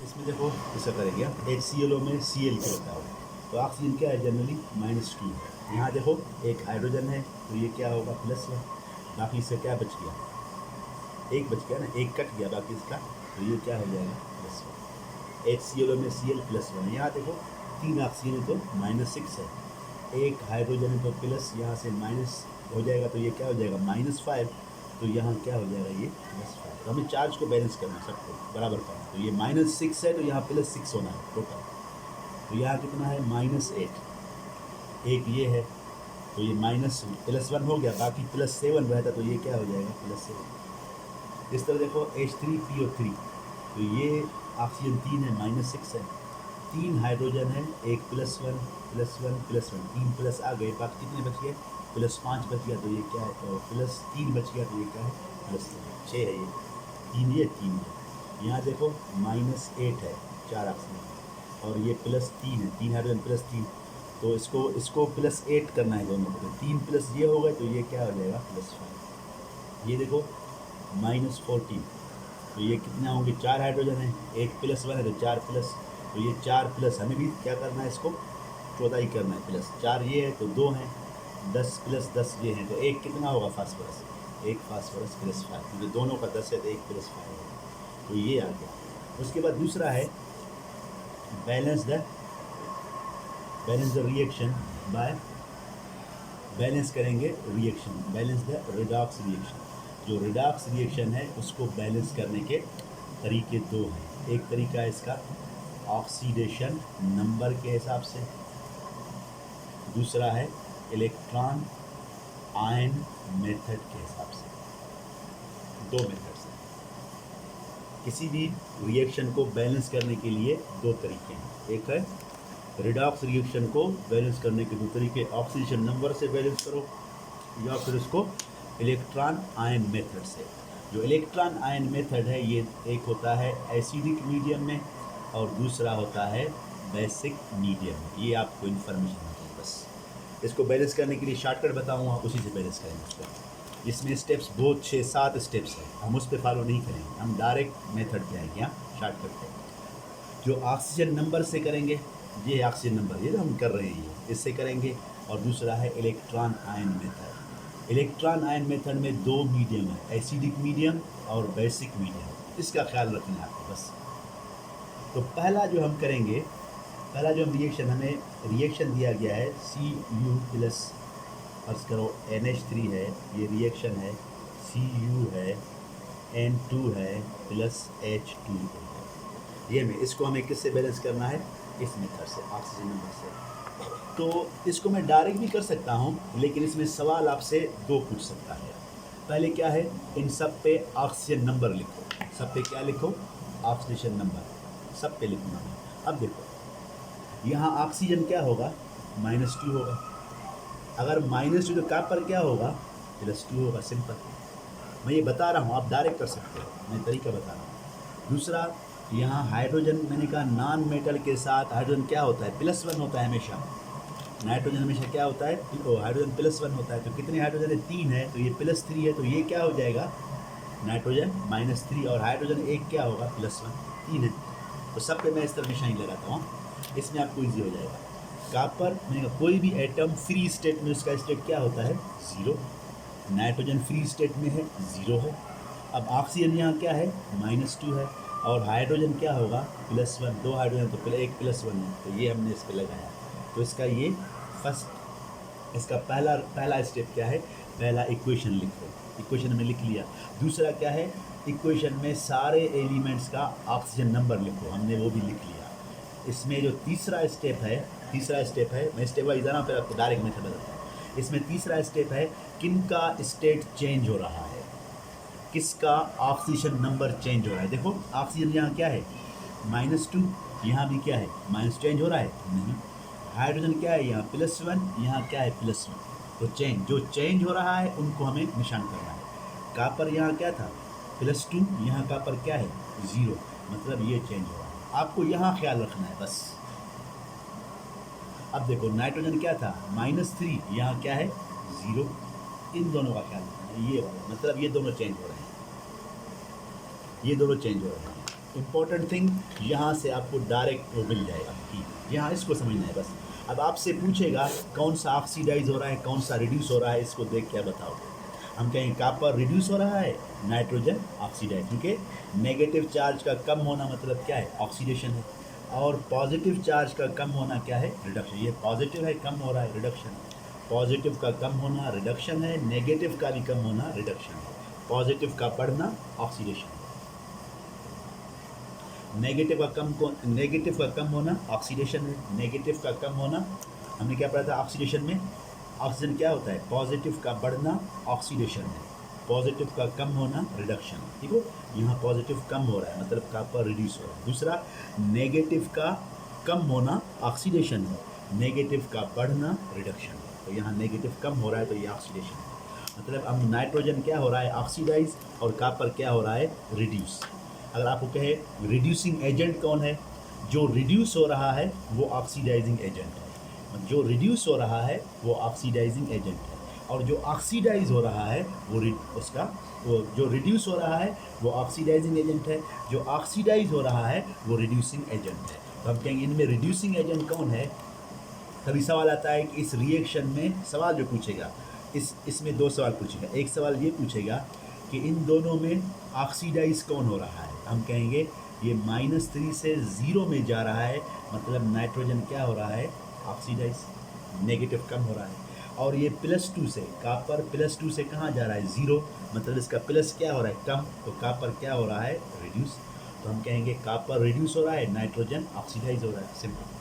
इसमें देखो ऐसा करेंगे आप HClO में Cl के बताओ तो ऑक्सीजन क्या है जनरली -2 है। यहाँ देखो एक हाइड्रोजन है तो ये क्या होगा +1, बाकी इससे क्या बच गया, एक बच गया ना, एक कट गया बाकी इसका, तो ये क्या हो जाएगा +1। HClO में Cl +1, यहाँ देखो 3 ऑक्सीजन है तो -6 है, एक हाइड्रोजन है तो प्लस यहाँ से माइनस हो जाएगा तो ये क्या हो जाएगा -5, तो यहाँ क्या हो जाएगा ये +5। तो हमें चार्ज को बैलेंस करना, सबको बराबर करना, तो ये -6 है तो यहाँ +6 होना है टोटल, तो यहाँ कितना है -8, एक ये है तो ये +1 हो गया, बाकी +7 रहता तो ये क्या हो जाएगा +7। इस तरह देखो H3PO3 तो ये ऑक्सीजन 3 है -6 है, 3 हाइड्रोजन है, एक +1 +1 +1 3 प्लस आ गए, बाकी कितने बच गए +5 बच गया, तो ये क्या है +3 बच गया, तो ये क्या है +6 है, ये 3 ये 3 है। यहाँ देखो -8 है 4 ऑक्सीजन और ये +3 है, 3 हाइड्रोजन +3, तो इसको +8 करना है दोनों को, तो 3 प्लस ये हो गए तो ये क्या हो जाएगा +5। ये देखो -14 तो ये कितना होंगे 4 हाइड्रोजन है, एक +1 है तो 4 प्लस, तो ये 4 प्लस हमें भी क्या करना है, इसको 14 ही करना है प्लस, 4 ये है तो 2 हैं, 10 + 10 ये हैं, तो एक कितना होगा फास्फोरस, एक फास्फोरस +5, क्योंकि दोनों का 10 है तो 1 + 5 है, तो ये आ गया। उसके बाद दूसरा है balance the reaction by, balance करेंगे reaction, balance the redox reaction, जो रिडॉक्स रिएक्शन है उसको बैलेंस करने के तरीके दो हैं। एक तरीका है इसका ऑक्सीडेशन नंबर के हिसाब से, दूसरा है इलेक्ट्रॉन आयन मेथड के हिसाब से, दो मेथड्स हैं। किसी भी रिएक्शन को बैलेंस करने के लिए दो तरीके हैं, एक है रिडॉक्स रिएक्शन को बैलेंस करने के दो तरीके, ऑक्सीडेशन नंबर से बैलेंस करो या फिर उसको इलेक्ट्रॉन आयन मेथड से। जो इलेक्ट्रॉन आयन मेथड है ये एक होता है एसिडिक मीडियम में और दूसरा होता है बेसिक मीडियम में, ये आपको इन्फॉर्मेशन होती है। बस इसको बैलेंस करने के लिए शॉर्टकट बताऊँगा, उसी से बैलेंस करेंगे उसको। इसमें स्टेप्स बहुत 6-7 स्टेप्स हैं, हम उस पर फॉलो नहीं करेंगे, हम डायरेक्ट मेथड पे आएंगे, यहाँ शॉर्टकट पे। जो ऑक्सीजन नंबर से करेंगे, ये ऑक्सीजन नंबर ये जो हम कर रहे हैं इससे करेंगे, और दूसरा है electron ion method. Electron ion method में दो मीडियम है, एसिडिक मीडियम और बेसिक मीडियम, इसका ख्याल रखना है आपको बस। तो पहला जो हम करेंगे, पहला जो हम रिएक्शन, हमें रिएक्शन दिया गया है Cu+ फर्ज करो NH3 है, ये रिएक्शन है Cu है, N2 है प्लस H2 है, ये में इसको हमें किससे बैलेंस करना है, इस मेथड से, ऑक्सीजन नंबर से। तो इसको मैं डायरेक्ट भी कर सकता हूँ, लेकिन इसमें सवाल आपसे दो पूछ सकता है। पहले क्या है, इन सब पे ऑक्सीजन नंबर लिखो, सब पे क्या लिखो, ऑक्सीडेशन नंबर, सब पे लिखना है। अब देखो यहाँ ऑक्सीजन क्या होगा -2 होगा, अगर -2 तो कहाँ पर क्या होगा +2 होगा, सिंपल। मैं ये बता रहा हूँ, आप डायरेक्ट कर सकते हो, मैं तरीका बता रहा हूँ। दूसरा, यहाँ हाइड्रोजन, मैंने कहा नॉन मेटल के साथ हाइड्रोजन क्या होता है +1 होता है हमेशा, नाइट्रोजन हमेशा क्या होता है, हाइड्रोजन +1 होता है। तो कितने हाइड्रोजन है, 3 है, तो ये +3 है, तो ये क्या हो जाएगा नाइट्रोजन -3, और हाइड्रोजन एक क्या होगा +1, 3 है। तो सब पे मैं इस तरह निशानी लगाता हूँ, इसमें आपको ईजी हो जाएगा। कॉपर, मैंने कहा कोई भी एटम फ्री स्टेट में उसका स्टेट क्या होता है 0, नाइट्रोजन फ्री स्टेट में है 0 है। अब ऑक्सीजन यहाँ क्या है -2 है, और हाइड्रोजन क्या होगा +1, 2 हाइड्रोजन तो एक +1 है, तो ये हमने इस पर लगाया। तो इसका ये फर्स्ट, इसका पहला स्टेप क्या है, पहला इक्वेशन लिखो, इक्वेशन में लिख लिया। दूसरा क्या है, इक्वेशन में सारे एलिमेंट्स का ऑक्सीजन नंबर लिखो, हमने वो भी लिख लिया। इसमें जो तीसरा स्टेप है, मैं स्टेप वाइज जा रहा हूँ, फिर आपको डायरेक्ट मेथड बताता हूँ। इसमें तीसरा स्टेप है किनका स्टेट चेंज हो रहा है, किसका ऑक्सीजन नंबर चेंज हो रहा है। देखो ऑक्सीजन यहाँ क्या है -2, यहाँ भी क्या है माइनस, चेंज हो रहा है नहीं। हाइड्रोजन क्या है यहाँ +1, यहाँ क्या है +1, तो जो चेंज हो रहा है उनको हमें निशान करना है। कॉपर यहाँ क्या था +2, यहाँ कॉपर क्या है 0, मतलब ये चेंज हो रहा है, आपको यहाँ ख्याल रखना है बस। अब देखो नाइट्रोजन क्या था -3, यहाँ क्या है 0, इन दोनों का ख्याल रखना है, ये वाला मतलब ये दोनों चेंज हो रहे हैं, ये दोनों चेंज हो रहे हैं। इम्पोर्टेंट थिंग यहाँ से आपको डायरेक्ट वो मिल जाएगा कि यहाँ इसको समझना है बस। अब आपसे पूछेगा कौन सा ऑक्सीडाइज हो रहा है, कौन सा रिड्यूस हो रहा है, इसको देख के बताओगे। हम कहेंगे कॉपर रिड्यूस हो रहा है, नाइट्रोजन ऑक्सीडाइज, क्योंकि नेगेटिव चार्ज का कम होना मतलब क्या है, ऑक्सीडेशन है, और पॉजिटिव चार्ज का कम होना क्या है, रिडक्शन। ये पॉजिटिव है, कम हो रहा है, रिडक्शन। पॉजिटिव का कम होना रिडक्शन है, नेगेटिव का भी कम होना रिडक्शन है, पॉजिटिव का बढ़ना ऑक्सीडेशन है। नेगेटिव का कम होना ऑक्सीडेशन है, नेगेटिव का कम होना, हमने क्या पढ़ा था ऑक्सीडेशन में, ऑक्सीजन क्या होता है, पॉजिटिव का बढ़ना ऑक्सीडेशन है, पॉजिटिव का कम होना रिडक्शन। ठीक हो, यहाँ पॉजिटिव कम हो रहा है मतलब कॉपर रिड्यूस हो रहा है। दूसरा, नेगेटिव का कम होना ऑक्सीडेशन है, नेगेटिव का बढ़ना रिडक्शन है। तो यहाँ नेगेटिव कम हो रहा है तो ये ऑक्सीडेशन है। मतलब अब नाइट्रोजन क्या हो रहा है, ऑक्सीडाइज, और कॉपर क्या हो रहा है, रिड्यूस। अगर आपको कहे रिड्यूसिंग एजेंट कौन है, जो रिड्यूस हो रहा है वो ऑक्सीडाइजिंग एजेंट है, जो रिड्यूस हो रहा है वो ऑक्सीडाइजिंग एजेंट है, और जो ऑक्सीडाइज हो रहा है वो जो रिड्यूस हो रहा है वो ऑक्सीडाइजिंग एजेंट है, जो ऑक्सीडाइज हो रहा है वो रिड्यूसिंग एजेंट है। तो हम कहेंगे इनमें रिड्यूसिंग एजेंट कौन है। कभी सवाल आता है कि इस रिएक्शन में, सवाल जो पूछेगा इसमें दो सवाल पूछेगा। एक सवाल ये पूछेगा कि इन दोनों में ऑक्सीडाइज कौन हो रहा है। हम कहेंगे ये -3 से 0 में जा रहा है, मतलब नाइट्रोजन क्या हो रहा है, ऑक्सीडाइज, नेगेटिव कम हो रहा है। और ये +2 से, कॉपर +2 से कहाँ जा रहा है, 0, मतलब इसका प्लस क्या हो रहा है, कम, तो कॉपर क्या हो रहा है, रिड्यूस। तो हम कहेंगे कॉपर रिड्यूस हो रहा है, नाइट्रोजन ऑक्सीडाइज हो रहा है, सिंपल।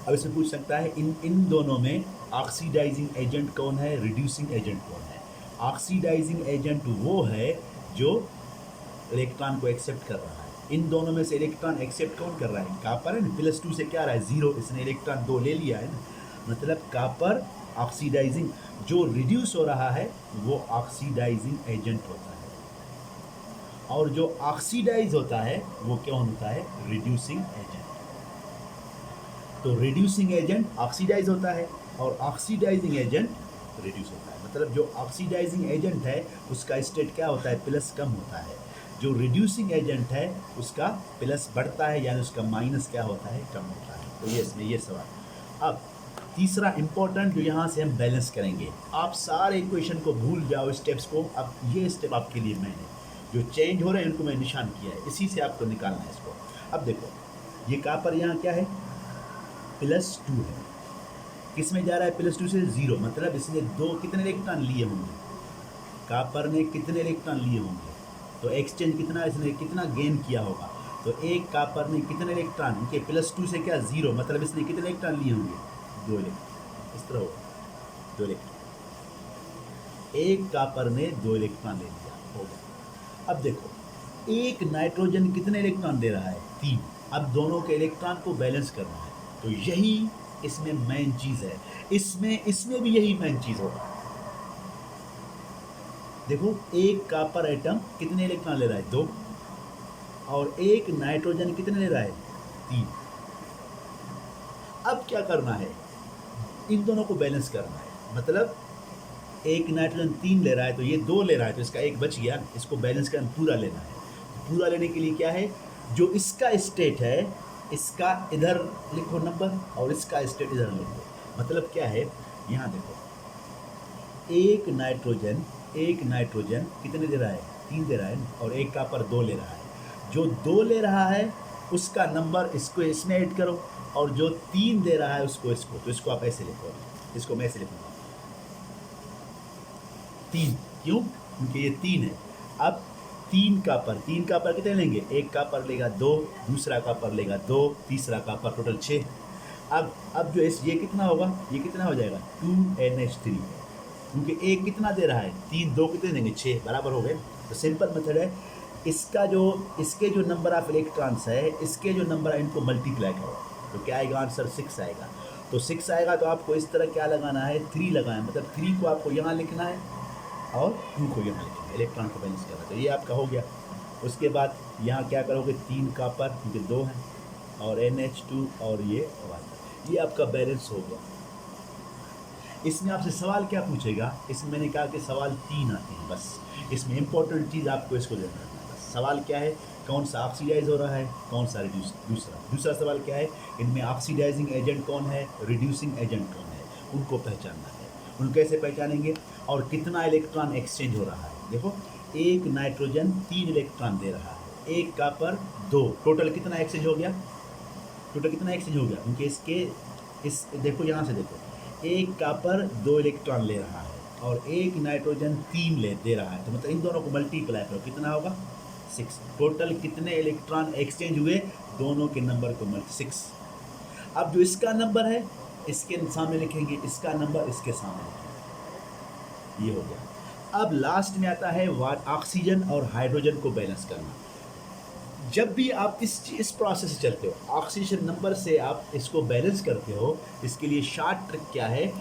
अब इसमें पूछ सकता है इन दोनों में ऑक्सीडाइजिंग एजेंट कौन है, रिड्यूसिंग एजेंट कौन है। ऑक्सीडाइजिंग एजेंट वो है जो इलेक्ट्रॉन को एक्सेप्ट कर रहा है। इन दोनों में से इलेक्ट्रॉन एक्सेप्ट कौन कर रहा है, कॉपर है ना, +2 से क्या रहा है, 0, इसने इलेक्ट्रॉन 2 ले लिया है ना, मतलब कॉपर ऑक्सीडाइजिंग। जो रिड्यूस हो रहा है वो ऑक्सीडाइजिंग एजेंट होता है, और जो ऑक्सीडाइज होता है वो क्या होता है, रिड्यूसिंग एजेंट। तो रिड्यूसिंग एजेंट ऑक्सीडाइज होता है और ऑक्सीडाइजिंग एजेंट रिड्यूस होता है। मतलब जो ऑक्सीडाइजिंग एजेंट है उसका स्टेट क्या होता है, प्लस कम होता है। जो रिड्यूसिंग एजेंट है उसका प्लस बढ़ता है, यानी उसका माइनस क्या होता है, कम होता है। तो ये इसमें ये सवाल। अब तीसरा इंपॉर्टेंट जो यहाँ से हम बैलेंस करेंगे, आप सारे इक्वेशन को भूल जाओ स्टेप्स को। अब ये स्टेप आपके लिए मैंने जो चेंज हो रहे हैं उनको मैं निशान किया है, इसी से आपको निकालना है इसको। अब देखो ये कॉपर यहाँ क्या है, +2 है, किस में जा रहा है, +2 से 0, मतलब इसने कितने इलेक्ट्रॉन लिए होंगे, कॉपर ने कितने इलेक्ट्रॉन लिए होंगे, तो एक्सचेंज कितना, इसने कितना गेन किया होगा। तो एक कॉपर ने कितने इलेक्ट्रॉन, इनके +2 से क्या 0, मतलब इसने कितने इलेक्ट्रॉन लिए होंगे, 2 इलेक्ट्रॉन। इस तरह होगा 2 इलेक्ट्रॉन, एक कॉपर ने 2 इलेक्ट्रॉन ले लिया, हो गया। अब देखो एक नाइट्रोजन कितने इलेक्ट्रॉन दे रहा है, 3। अब दोनों के इलेक्ट्रॉन को बैलेंस करना है, तो यही इसमें मेन चीज है। इसमें भी यही मेन चीज होगा। देखो एक कॉपर एटम कितने इलेक्ट्रॉन ले रहा है, 2, और एक नाइट्रोजन कितने ले रहा है, 3। अब क्या करना है, इन दोनों को बैलेंस करना है। मतलब एक नाइट्रोजन 3 ले रहा है तो ये 2 ले रहा है, तो इसका एक बच गया, इसको बैलेंस करना, पूरा लेना है। पूरा लेने के लिए क्या है, जो इसका स्टेट है इसका इधर लिखो नंबर, और इसका स्टेट इधर लिखो। मतलब क्या है, यहाँ देखो एक नाइट्रोजन कितने दे रहा है, 3 दे रहा है, और एक कॉपर 2 ले रहा है। जो 2 ले रहा है उसका नंबर इसको इसमें ऐड करो, और जो 3 दे रहा है उसको इसको, तो इसको आप ऐसे लिखो, इसको मैं ऐसे लिखूंगा 3, क्यों, क्योंकि ये 3 है। अब 3 कॉपर कितने लेंगे, एक कॉपर लेगा 2, दूसरा कॉपर लेगा 2, तीसरा कॉपर, टोटल 6। अब जो ये कितना होगा, ये कितना हो जाएगा, 2NH3, क्योंकि एक कितना दे रहा है, 3, 2 कितने देंगे, 6, बराबर हो गए। तो सिंपल मेथड है, इसके जो नंबर ऑफ इलेक्ट्रॉन्स है, इसके जो नंबर है, इनको मल्टीप्लाई करो, तो क्या आएगा आंसर, 6 आएगा। तो 6 आएगा तो आपको इस तरह क्या लगाना है, 3 लगाना है, मतलब 3 को आपको यहाँ लिखना है और 2 को यहाँ लिखना है, इलेक्ट्रॉन को बैलेंस करना है। तो ये आपका हो गया। उसके बाद यहाँ क्या करोगे, 3 कॉपर, क्योंकि 2 हैं, और NH2 और ये 1, ये आपका बैलेंस हो गया। इसमें आपसे सवाल क्या पूछेगा, इसमें मैंने कहा कि सवाल 3 आते हैं बस। इसमें इंपॉर्टेंट चीज़ आपको इसको देना है बस। सवाल क्या है कौन सा ऑक्सीडाइज हो रहा है, कौन सा रिड्यूस। दूसरा सवाल क्या है, इनमें ऑक्सीडाइजिंग एजेंट कौन है, रिड्यूसिंग एजेंट कौन है, उनको पहचानना है। उनको कैसे पहचानेंगे, और कितना इलेक्ट्रॉन एक्सचेंज हो रहा है। देखो एक नाइट्रोजन 3 इलेक्ट्रॉन दे रहा है, एक कॉपर 2, टोटल कितना एक्सचेंज हो गया, टोटल कितना एक्सचेंज हो गया, क्योंकि इसके इस देखो यहाँ से देखो, एक कॉपर 2 इलेक्ट्रॉन ले रहा है और एक नाइट्रोजन 3 दे रहा है, तो मतलब इन दोनों को मल्टीप्लाई करो कितना होगा 6। टोटल कितने इलेक्ट्रॉन एक्सचेंज हुए, दोनों के नंबर को 6। अब जो इसका नंबर है इसके सामने लिखेंगे, इसका नंबर इसके सामने लिखेंगे, ये हो गया। अब लास्ट में आता है ऑक्सीजन और हाइड्रोजन को बैलेंस करना। जब भी आप इस प्रोसेस से चलते हो, ऑक्सीजन नंबर से आप इसको बैलेंस करते हो, इसके लिए शॉर्ट ट्रिक क्या है,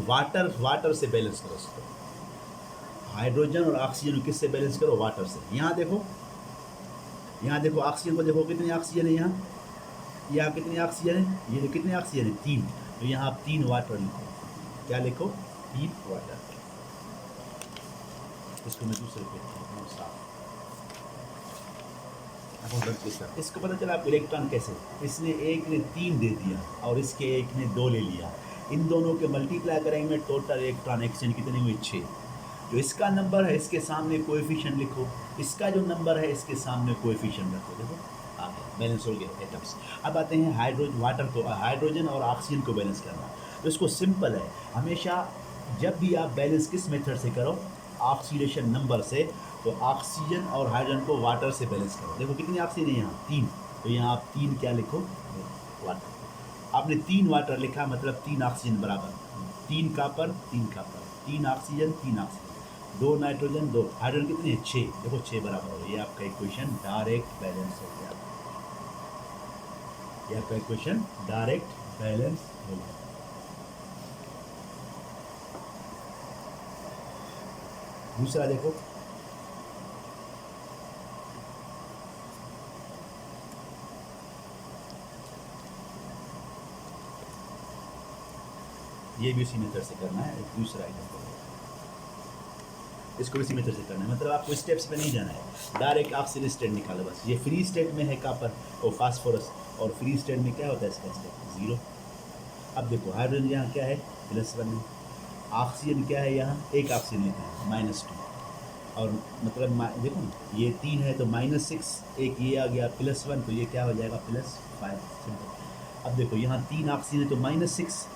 वाटर से बैलेंस करो इसको। हाइड्रोजन और ऑक्सीजन किससे बैलेंस करो, वाटर से। यहाँ देखो ऑक्सीजन को देखो, कितने ऑक्सीजन है यहाँ कितने ऑक्सीजन है, ये जो कितने ऑक्सीजन है 3, तो यहाँ आप 3 वाटर लिखो। क्या लिखो, 3 वाटर। इसको मैं दूसरे पे साफ, इसको पता चला आपको इलेक्ट्रॉन कैसे, इसने एक ने 3 दे दिया और इसके एक ने 2 ले लिया, इन दोनों के मल्टीप्लाई करेंगे, टोटल इलेक्ट्रॉन एक्सचेंज कितने हुए 6। जो इसका नंबर है इसके सामने कोएफिशिएंट लिखो, इसका जो नंबर है इसके सामने कोएफिशिएंट रखो। देखो आ गया, बैलेंस हो गया एटम्स। अब आते हैं हाइड्रोजन और ऑक्सीजन को बैलेंस करना। तो इसको सिंपल है, हमेशा जब भी आप बैलेंस किस मेथड से करो, ऑक्सीडेशन नंबर से, तो ऑक्सीजन और हाइड्रोजन को वाटर से बैलेंस करो। देखो कितनी ऑक्सीजन है यहाँ 3, तो यहाँ आप 3 क्या लिखो, वाटर। आपने 3 वाटर लिखा, मतलब 3 ऑक्सीजन बराबर 3 copper 3 oxygen 3 oxygen, 2 nitrogen 2 hydrogen, कितने 6। देखो 6 बराबर हो, ये आपका इक्वेशन डायरेक्ट बैलेंस हो गया, ये आपका इक्वेशन डायरेक्ट बैलेंस हो गया। दूसरा देखो, ये भी इसी मेथड से करना है। एक दूसरा एग्जाम्पल है, इसको इसी मेथड से करना है, मतलब आपको स्टेप्स पे नहीं जाना है, डायरेक्ट ऑक्सीजन स्टेट निकालो बस। ये फ्री स्टेट में है कॉपर और फास्फोरस, और फ्री स्टेट में क्या होता है इसका स्टेट 0। अब देखो हाइड्रोजन यहाँ क्या है +1 है, ऑक्सीजन क्या है यहाँ, एक ऑक्सीजन लेते हैं -2, और मतलब देखो ये 3 है तो -6, एक ये आ गया +1, तो ये क्या हो जाएगा +5, सिंपल। अब देखो यहाँ 3 ऑक्सीजन है तो -6,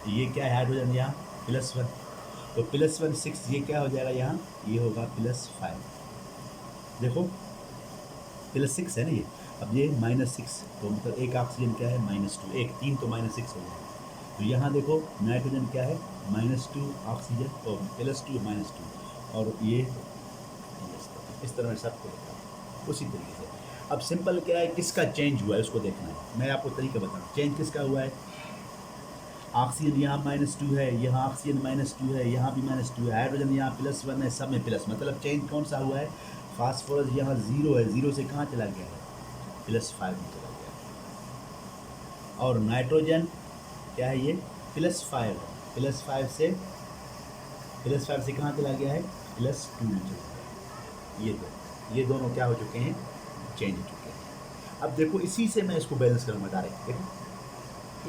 ये क्या है हाइड्रोजन यहाँ +1, तो +1 6, ये क्या हो जाएगा यहाँ, ये होगा +5। देखो +6 है ना ये, अब ये -6, तो मतलब एक ऑक्सीजन क्या है -2, एक 3 तो -6 हो जाएगा। तो यहाँ देखो नाइट्रोजन क्या है -2 ऑक्सीजन, और +2 -2, और ये इस तरह से सबको लिखा उसी तरीके से। अब सिंपल क्या है, किसका चेंज हुआ है उसको देखना है। मैं आपको तरीका बताऊँ, चेंज किसका हुआ है, ऑक्सीजन यहाँ -2 है, यहाँ ऑक्सीजन -2 है, यहाँ भी -2 है, हाइड्रोजन यहाँ +1 है, सब में प्लस, मतलब चेंज कौन सा हुआ है, फास्फोरस यहाँ 0 है, 0 से कहाँ चला गया है +5 में चला गया है, और नाइट्रोजन क्या है ये +5 है, +5 से कहाँ चला गया है +2 में चला गया है। ये दोनों क्या हो चुके हैं, चेंज हो चुके हैं। अब देखो इसी से मैं इसको बैलेंस करूँगा डायरेक्ट। देखो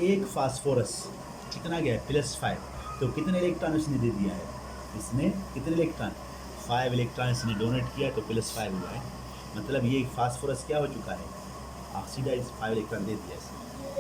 एक फास्फोरस कितना गया है +5, तो कितने इलेक्ट्रॉन इसने दे दिया है, इसने कितने इलेक्ट्रॉन 5 इलेक्ट्रॉन इसने डोनेट किया, तो +5 हुआ है, मतलब ये फास्फोरस क्या हो चुका है, ऑक्सीडाइज 5 इलेक्ट्रॉन दे दिया इसने।